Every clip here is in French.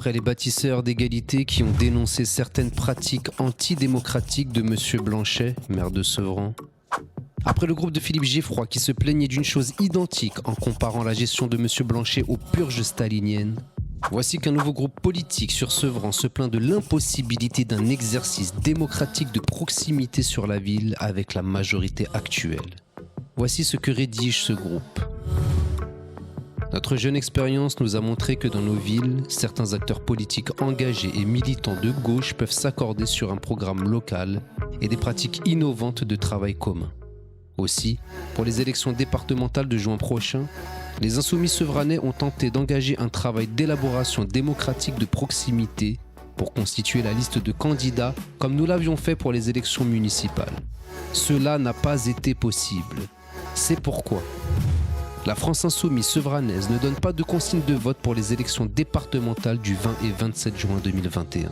après les bâtisseurs d'égalité qui ont dénoncé certaines pratiques antidémocratiques de M. Blanchet, maire de Sevran. Après le groupe de Philippe Geffroy qui se plaignait d'une chose identique en comparant la gestion de M. Blanchet aux purges staliniennes, voici qu'un nouveau groupe politique sur Sevran se plaint de l'impossibilité d'un exercice démocratique de proximité sur la ville avec la majorité actuelle. Voici ce que rédige ce groupe. Notre jeune expérience nous a montré que dans nos villes, certains acteurs politiques engagés et militants de gauche peuvent s'accorder sur un programme local et des pratiques innovantes de travail commun. Aussi, pour les élections départementales de juin prochain, les Insoumis sevranais ont tenté d'engager un travail d'élaboration démocratique de proximité pour constituer la liste de candidats comme nous l'avions fait pour les élections municipales. Cela n'a pas été possible. C'est pourquoi la France Insoumise sevranaise ne donne pas de consigne de vote pour les élections départementales du 20 et 27 juin 2021.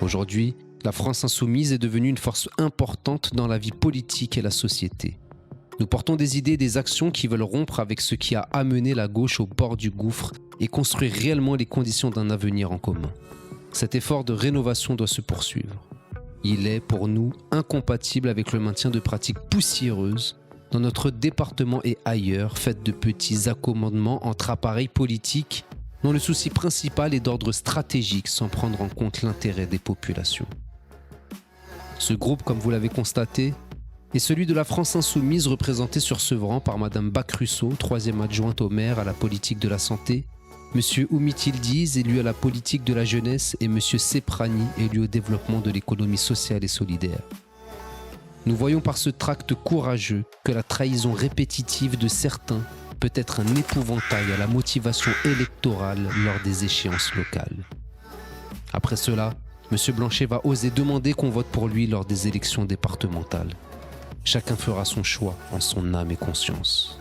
Aujourd'hui, la France Insoumise est devenue une force importante dans la vie politique et la société. Nous portons des idées et des actions qui veulent rompre avec ce qui a amené la gauche au bord du gouffre et construire réellement les conditions d'un avenir en commun. Cet effort de rénovation doit se poursuivre. Il est, pour nous, incompatible avec le maintien de pratiques poussiéreuses dans notre département et ailleurs, faites de petits accommodements entre appareils politiques dont le souci principal est d'ordre stratégique sans prendre en compte l'intérêt des populations. Ce groupe, comme vous l'avez constaté, est celui de la France Insoumise représentée sur Sevran par Madame Bacrusso, 3e adjointe au maire à la politique de la santé, Monsieur Oumitildiz, élu à la politique de la jeunesse, et Monsieur Seprani, élu au développement de l'économie sociale et solidaire. Nous voyons par ce tract courageux que la trahison répétitive de certains peut être un épouvantail à la motivation électorale lors des échéances locales. Après cela, M. Blanchet va oser demander qu'on vote pour lui lors des élections départementales. Chacun fera son choix en son âme et conscience.